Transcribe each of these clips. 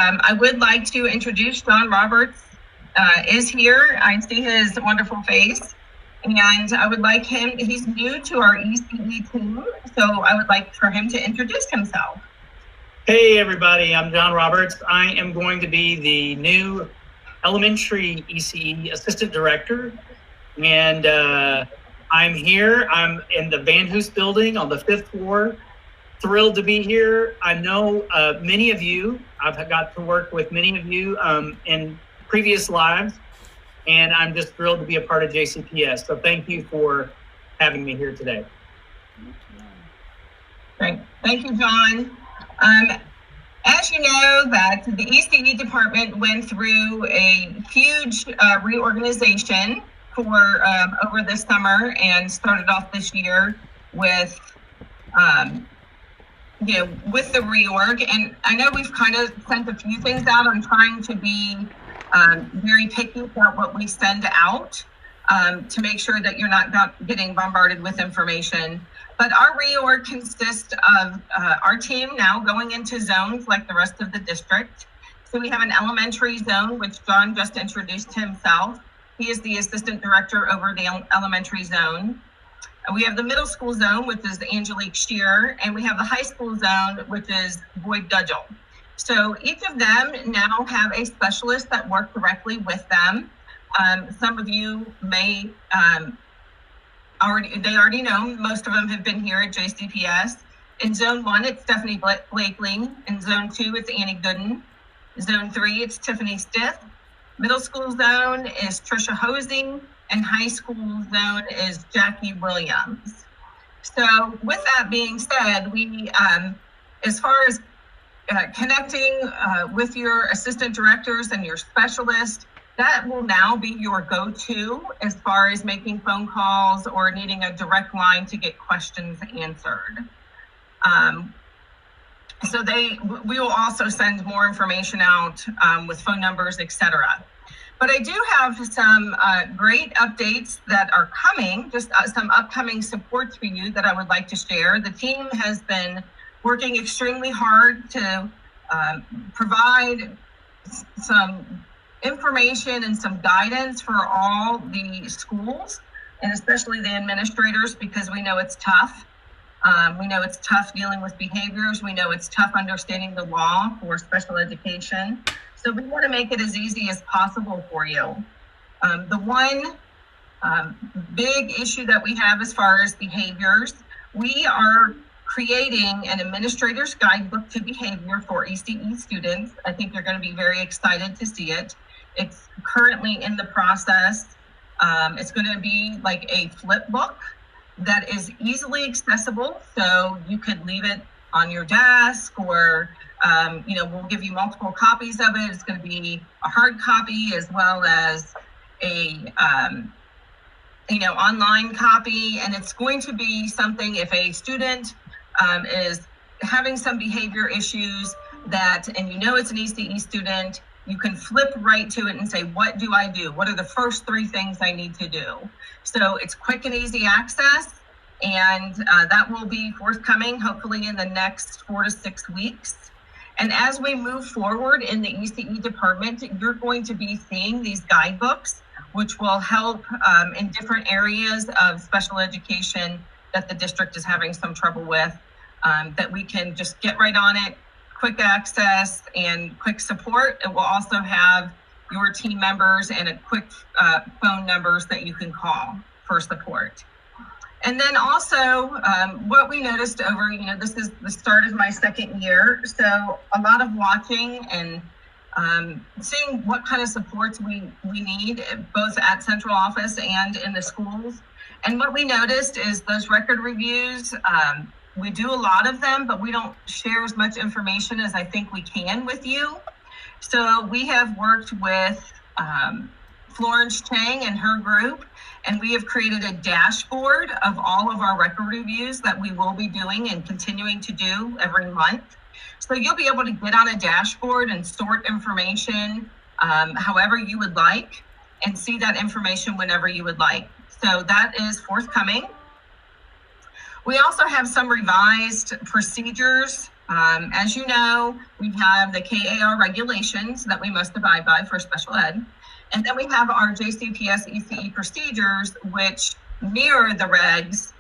I would like to introduce John Roberts is here. I see his wonderful face, and I would like him, he's new to our ECE team, so I would like for him to introduce himself. Hey everybody, I'm John Roberts. I am going to be the new elementary ECE assistant director, and I'm here. I'm in the Van Hoos building on the 5th floor. Thrilled to be here. I know many of you. I've got to work with many of you in previous lives, and I'm just thrilled to be a part of JCPS. So thank you for having me here today. Great. Thank you, John. As you know, that the ECE department went through a huge reorganization for over the summer and started off this year with with the reorg. And I know we've kind of sent a few things out. I'm trying to be very picky about what we send out to make sure that you're not getting bombarded with information. But our reorg consists of our team now going into zones like the rest of the district. So we have an elementary zone, which John just introduced himself. He is the assistant director over the elementary zone. We have the middle school zone, which is Angelique Shear, and we have the high school zone, which is Boyd Gudgel. So each of them now have a specialist that work directly with them. Some of you may already know, most of them have been here at JCPS. In zone 1, it's Stephanie Blakely. In zone 2, it's Annie Gooden. Zone 3, it's Tiffany Stiff. Middle school zone is Trisha Hosing, and high school zone is Jackie Williams. So with that being said, we, as far as connecting with your assistant directors and your specialists, that will now be your go-to as far as making phone calls or needing a direct line to get questions answered. So we will also send more information out with phone numbers, etc. But I do have some great updates that are coming, just some upcoming supports for you that I would like to share. The team has been working extremely hard to provide some information and some guidance for all the schools, and especially the administrators, because we know it's tough. We know it's tough dealing with behaviors. We know it's tough understanding the law for special education. So we want to make it as easy as possible for you. The one big issue that we have as far as behaviors, we are creating an administrator's guidebook to behavior for ECE students. I think you're going to be very excited to see it. It's currently in the process. It's going to be like a flip book that is easily accessible. So you could leave it on your desk, or we'll give you multiple copies of it. It's going to be a hard copy as well as a online copy. And it's going to be something, if a student is having some behavior issues and it's an ECE student, you can flip right to it and say, what do I do? What are the first 3 things I need to do? So it's quick and easy access, and that will be forthcoming hopefully in the next 4 to 6 weeks. And as we move forward in the ECE department, you're going to be seeing these guidebooks, which will help in different areas of special education that the district is having some trouble with, that we can just get right on it. Quick access and quick support. It will also have your team members and a quick phone numbers that you can call for support. And then also what we noticed over, this is the start of my 2nd year. So a lot of watching and seeing what kind of supports we need both at central office and in the schools. And what we noticed is those record reviews, we do a lot of them, but we don't share as much information as I think we can with you. So we have worked with Florence Chang and her group, and we have created a dashboard of all of our record reviews that we will be doing and continuing to do every month. So you'll be able to get on a dashboard and sort information however you would like and see that information whenever you would like. So that is forthcoming. We also have some revised procedures As you know, we have the KAR regulations that we must abide by for special ed. And then we have our JCPS ECE procedures, which mirror the regs.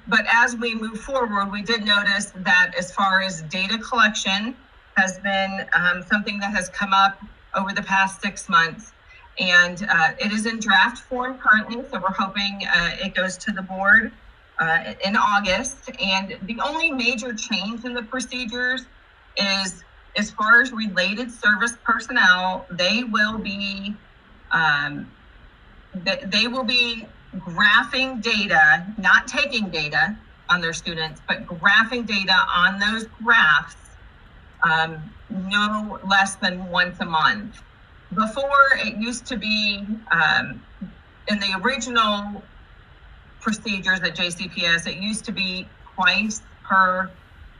But as we move forward, we did notice that as far as data collection has been something that has come up over the past 6 months. And it is in draft form currently, so we're hoping it goes to the board in August. And the only major change in the procedures is, as far as related service personnel, they will be graphing data, not taking data on their students, but graphing data on those graphs no less than once a month. Before, it used to be in the original procedures at JCPS, it used to be twice per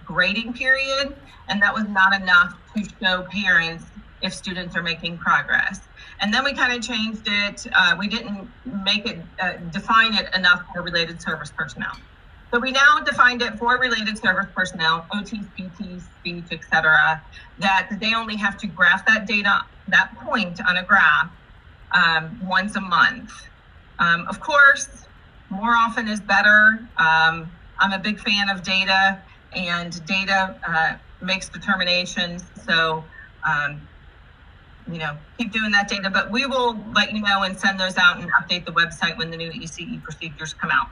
grading period, and that was not enough to show parents if students are making progress. And then we kind of changed it. We didn't make it define it enough for related service personnel. So we now defined it for related service personnel, OTs, PTs, speech, etc., that they only have to graph that data, that point on a graph once a month. Of course, more often is better. I'm a big fan of data, and data makes determinations. So, keep doing that data, but we will let you know and send those out and update the website when the new ECE procedures come out.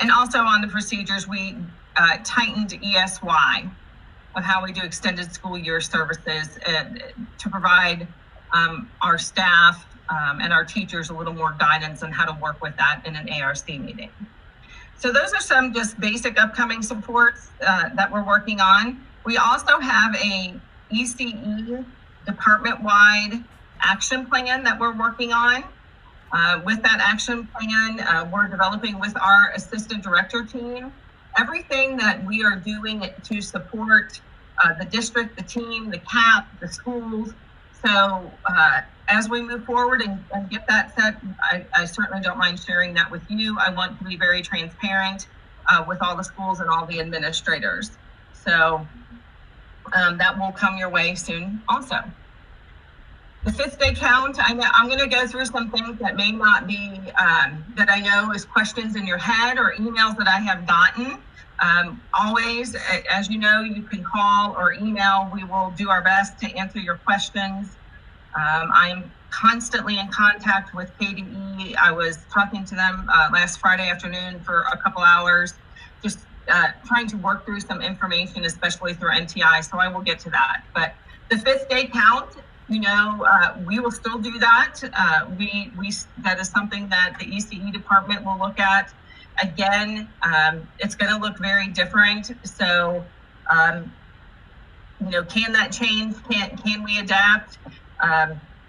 And also on the procedures, we tightened ESY of how we do extended school year services to provide our staff and our teachers a little more guidance on how to work with that in an ARC meeting. So those are some just basic upcoming supports that we're working on. We also have a ECE department-wide action plan that we're working on. With that action plan, we're developing with our assistant director team everything that we are doing to support the district, the team, the CAP, the schools. So as we move forward and get that set, I certainly don't mind sharing that with you. I want to be very transparent with all the schools and all the administrators. So that will come your way soon also. The 5th day count, I'm going to go through some things that may not be, that I know is questions in your head or emails that I have gotten. Always, as you know, you can call or email. We will do our best to answer your questions. I'm constantly in contact with KDE. I was talking to them last Friday afternoon for a couple hours, just trying to work through some information, especially through NTI. So I will get to that. But the 5th day count, we will still do that. That is something that the ECE department will look at. Again, it's going to look very different. So, can that change? Can we adapt?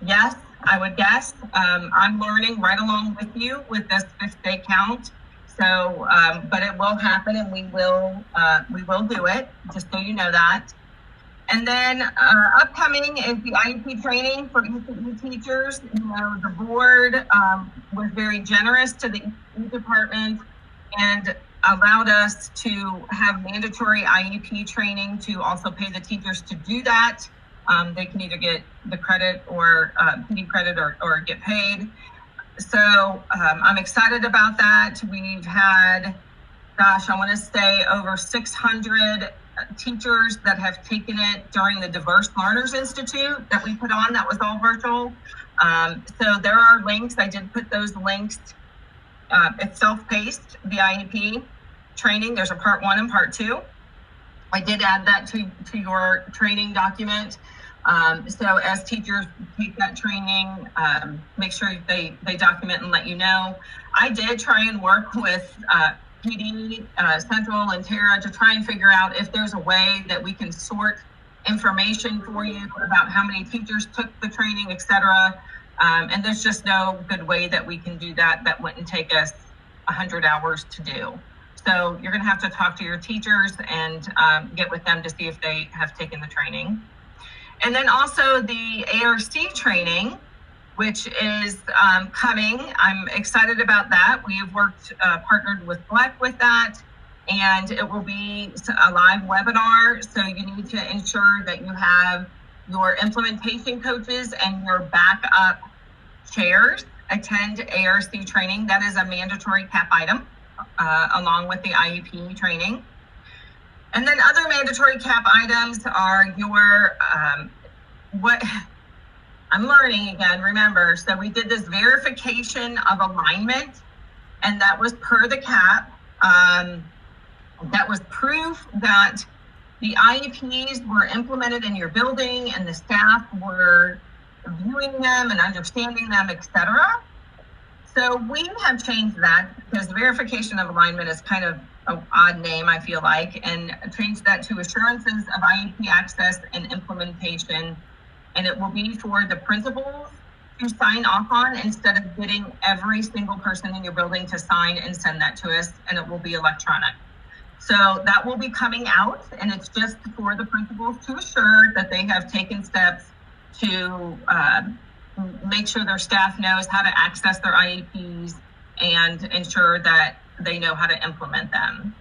Yes, I would guess. I'm learning right along with you with this 5th day count. So, but it will happen, and we will do it. Just so you know that. And then upcoming is the IEP training for ECE teachers. The board was very generous to the ECE department and allowed us to have mandatory IEP training to also pay the teachers to do that. They can either get the credit or PD credit or get paid. So I'm excited about that. We've had, I want to say over 600 teachers that have taken it during the Diverse Learners Institute that we put on. That was all virtual. So there are links. I did put those links. It's self-paced, the IEP training. There's a part 1 and part 2. I did add that to your training document. So as teachers take that training, make sure they document and let you know. I did try and work with PD, Central, and Tara to try and figure out if there's a way that we can sort information for you about how many teachers took the training, etc. And there's just no good way that we can do that. That wouldn't take us 100 hours to do. So you're going to have to talk to your teachers and get with them to see if they have taken the training. And then also the ARC training, which is coming. I'm excited about that. We have partnered with Black with that. and it will be a live webinar. So you need to ensure that you have your implementation coaches and your backup chairs attend ARC training. That is a mandatory CAP item, along with the IEP training. And then other mandatory CAP items are your, what I'm learning again, remember, so we did this verification of alignment, and that was per the CAP. That was proof that the IEPs were implemented in your building and the staff were viewing them and understanding them, etc. So we have changed that because verification of alignment is kind of an odd name, I feel like, and changed that to assurances of IEP access and implementation. And it will be for the principals to sign off on instead of getting every single person in your building to sign and send that to us, and it will be electronic. So that will be coming out, and it's just for the principals to assure that they have taken steps to make sure their staff knows how to access their IEPs and ensure that they know how to implement them.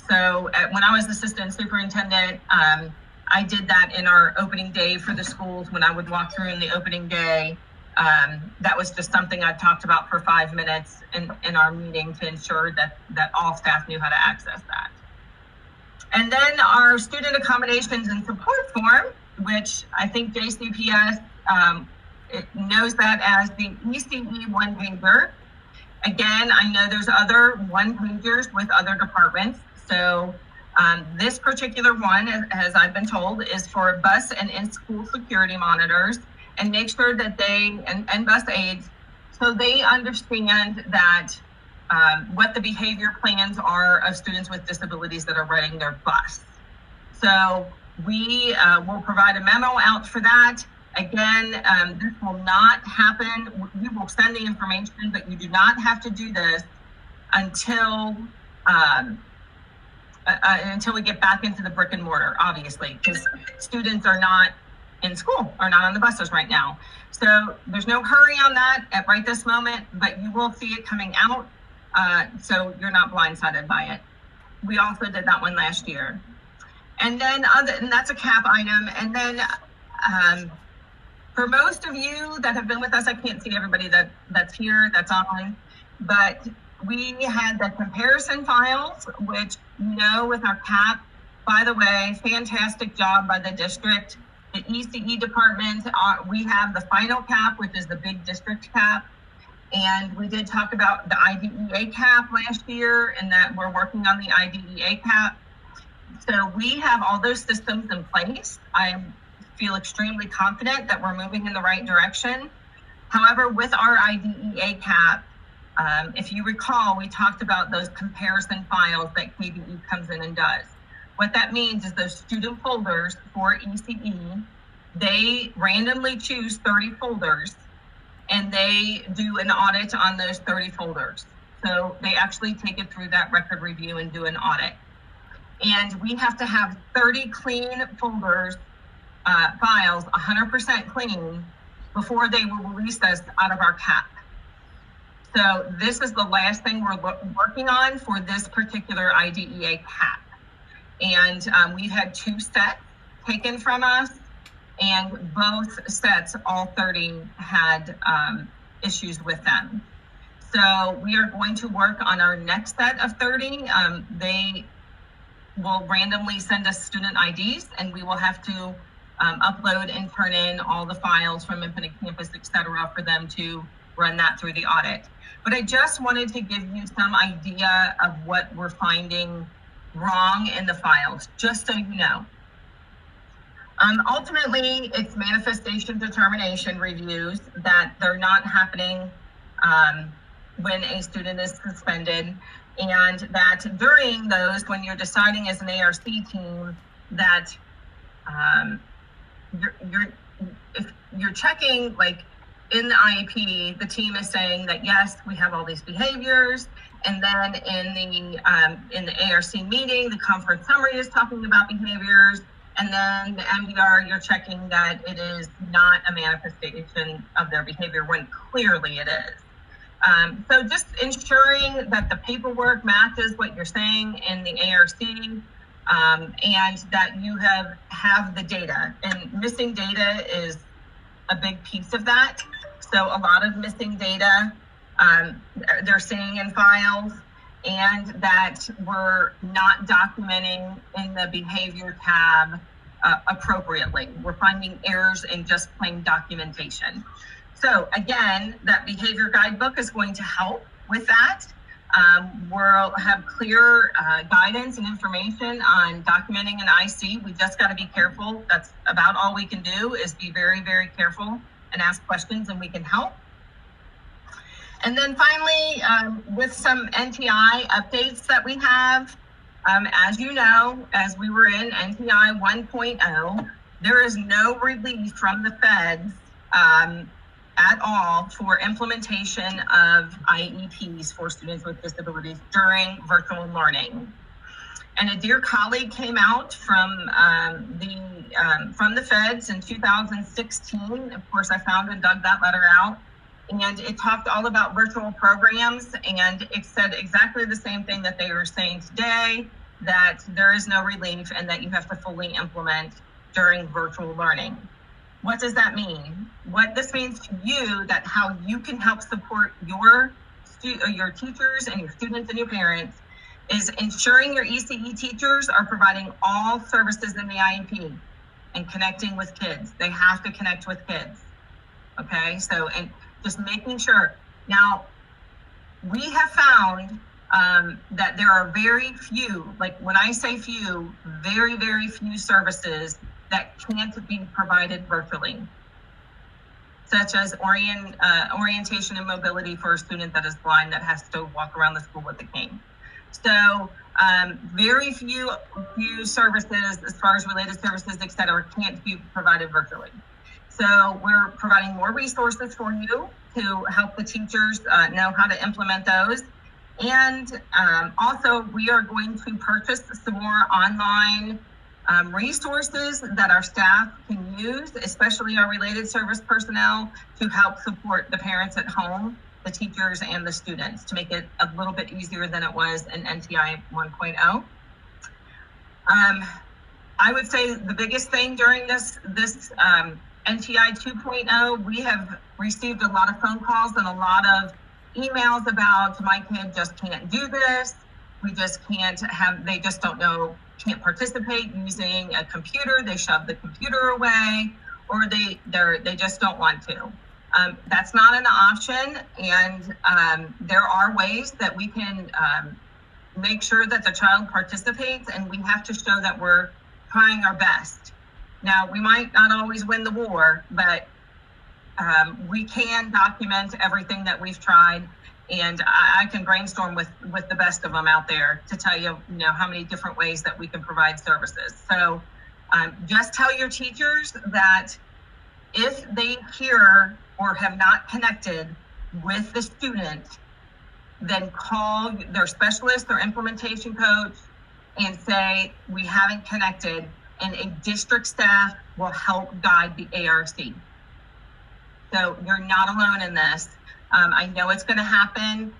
So when I was assistant superintendent, I did that in our opening day for the schools. When I would walk through in the opening day, that was just something I talked about for 5 minutes in our meeting to ensure that all staff knew how to access that. And then our student accommodations and support form, which I think JCPS it knows that as the ECE one-pager. Again, I know there's other one-pagers with other departments. So this particular one, as I've been told, is for bus and in-school security monitors, and make sure that they, and bus aides, so they understand that what the behavior plans are of students with disabilities that are riding their bus. So we will provide a memo out for that. Again, this will not happen. We will send the information, but you do not have to do this until we get back into the brick and mortar, obviously, because students are not in school, are not on the buses right now. So there's no hurry on that at right this moment, but you will see it coming out. So you're not blindsided by it. We also did that one last year. And then and that's a CAP item. And then for most of you that have been with us, I can't see everybody that's here, that's on, but we had the comparison files, which, you know, with our CAP, by the way, fantastic job by the district. The ECE department, we have the final CAP, which is the big district CAP. And we did talk about the IDEA CAP last year, and that we're working on the IDEA CAP. So we have all those systems in place. I feel extremely confident that we're moving in the right direction. However, with our IDEA CAP, if you recall, we talked about those comparison files that KDE comes in and does. What that means is those student folders for ECE, they randomly choose 30 folders and they do an audit on those 30 folders. So they actually take it through that record review and do an audit. And we have to have 30 clean folders, files, 100% clean, before they will release us out of our CAP. So this is the last thing we're working on for this particular IDEA CAP. And we've had 2 sets taken from us, and both sets, all 30, had issues with them. So we are going to work on our next set of 30. They will randomly send us student IDs, and we will have to upload and turn in all the files from Infinite Campus, et cetera, for them to run that through the audit. But I just wanted to give you some idea of what we're finding wrong in the files, just so you know. Ultimately, it's manifestation determination reviews that they're not happening when a student is suspended, and that during those, when you're deciding as an ARC team that if you're checking, like in the IEP, the team is saying that yes, we have all these behaviors, and then in the ARC meeting, the conference summary is talking about behaviors, and then the MDR, you're checking that it is not a manifestation of their behavior when clearly it is. So just ensuring that the paperwork matches what you're saying in the ARC, and that you have the data. And missing data is a big piece of that. So a lot of missing data they're seeing in files, and that we're not documenting in the behavior tab appropriately. We're finding errors in just plain documentation. So again, that behavior guidebook is going to help with that. We'll have clear guidance and information on documenting an IC. We just got to be careful. That's about all we can do, is be very, very careful and ask questions, and we can help. And then finally, with some NTI updates that we have, as you know, as we were in NTI 1.0, there is no relief from the feds at all for implementation of IEPs for students with disabilities during virtual learning. And a dear colleague came out from the feds in 2016. Of course, I found and dug that letter out, and it talked all about virtual programs, and it said exactly the same thing that they were saying today, that there is no relief and that you have to fully implement during virtual learning. What does that mean? What this means to you, that how you can help support your teachers and your students and your parents, is ensuring your ECE teachers are providing all services in the IEP and connecting with kids. They have to connect with kids. Okay, so, and just making sure. Now, we have found that there are very few, like when I say few, very, very few services that can't be provided virtually, such as orientation and mobility for a student that is blind that has to walk around the school with a cane. So very few services, as far as related services, et cetera, can't be provided virtually. So we're providing more resources for you to help the teachers know how to implement those. And also, we are going to purchase some more online resources that our staff can use, especially our related service personnel, to help support the parents at home, the teachers, and the students, to make it a little bit easier than it was in NTI 1.0. I would say the biggest thing during this NTI 2.0, we have received a lot of phone calls and a lot of emails about, my kid just can't do this. We just can't have, they just don't know, can't participate using a computer. They shove the computer away, or they just don't want to. That's not an option, and there are ways that we can make sure that the child participates, and we have to show that we're trying our best. Now, we might not always win the war, but we can document everything that we've tried, and I can brainstorm with the best of them out there to tell you, how many different ways that we can provide services. So just tell your teachers that if they hear or have not connected with the student, then call their specialist or implementation coach and say, we haven't connected, and a district staff will help guide the ARC. So you're not alone in this. I know it's going to happen,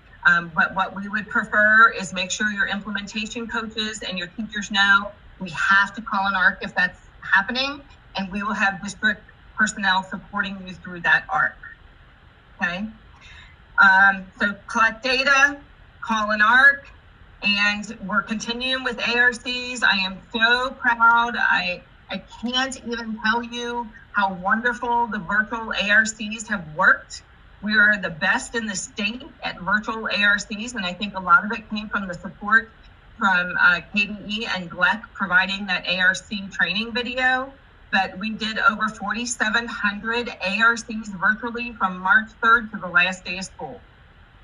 but what we would prefer is make sure your implementation coaches and your teachers know we have to call an ARC if that's happening, and we will have district personnel supporting you through that ARC. Okay. So collect data, call an ARC, and we're continuing with ARCs. I am so proud. I can't even tell you how wonderful the virtual ARCs have worked. We are the best in the state at virtual ARCs, and I think a lot of it came from the support from KDE and GLEC providing that ARC training video. But we did over 4,700 ARCs virtually from March 3rd to the last day of school.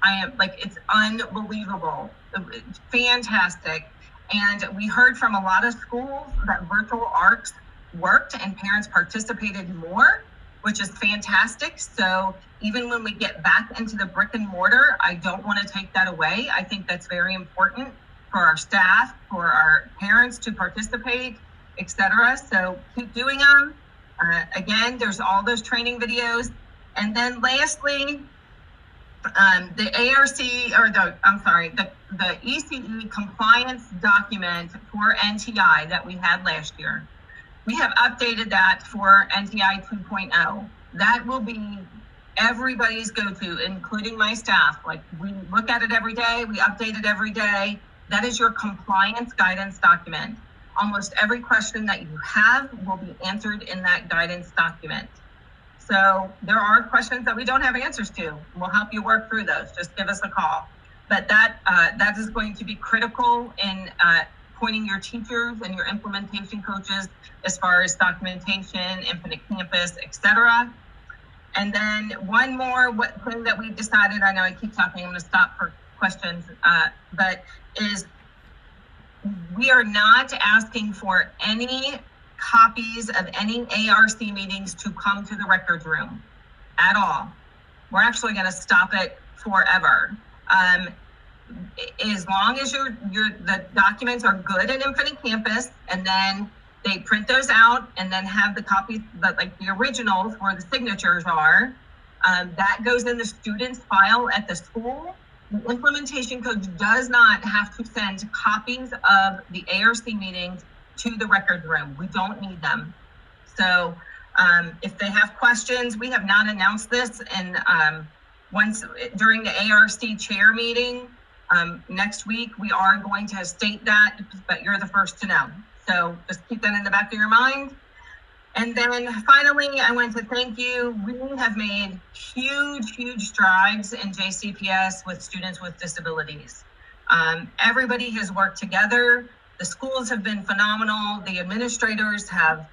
It's unbelievable, it's fantastic. And we heard from a lot of schools that virtual ARCs worked and parents participated more, which is fantastic. So even when we get back into the brick and mortar, I don't want to take that away. I think that's very important for our staff, for our parents to participate, etc. So keep doing them. Again, there's all those training videos. And then lastly, The ECE compliance document for NTI that we had last year, we have updated that for NTI 2.0. That will be everybody's go-to, including my staff. Like, we look at it every day, we update it every day. That is your compliance guidance document. Almost every question that you have will be answered in that guidance document. So there are questions that we don't have answers to. We'll help you work through those. Just give us a call. But that is going to be critical in pointing your teachers and your implementation coaches as far as documentation, Infinite Campus, etc. And then one more thing that we decided, I know I keep talking, I'm going to stop for questions, but is we are not asking for any copies of any ARC meetings to come to the records room at all. We're actually going to stop it forever. As long as the documents are good in Infinite Campus, and then they print those out and then have the copies, like the originals where the signatures are, that goes in the student's file at the school. The implementation coach does not have to send copies of the ARC meetings to the record room. We don't need them. So if they have questions, we have not announced this, and once during the ARC chair meeting next week, we are going to state that, but you're the first to know. So just keep that in the back of your mind. And then finally, I want to thank you. We have made huge strides in JCPS with students with disabilities. Everybody has worked together. The schools have been phenomenal. The administrators have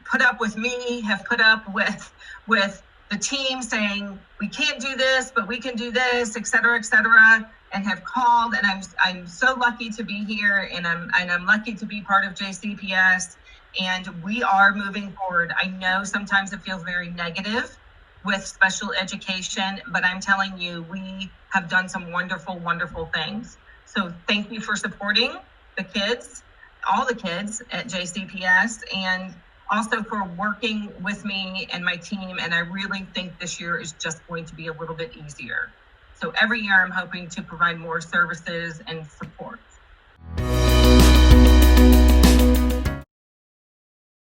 put up with me, have put up with the team saying, we can't do this, but we can do this, et cetera, and have called. And I'm so lucky to be here, and I'm lucky to be part of JCPS. And we are moving forward. I know sometimes it feels very negative with special education, but I'm telling you, we have done some wonderful things. So thank you for supporting the kids, all the kids at JCPS, and also for working with me and my team. And I really think this year is just going to be a little bit easier. So every year I'm hoping to provide more services and support.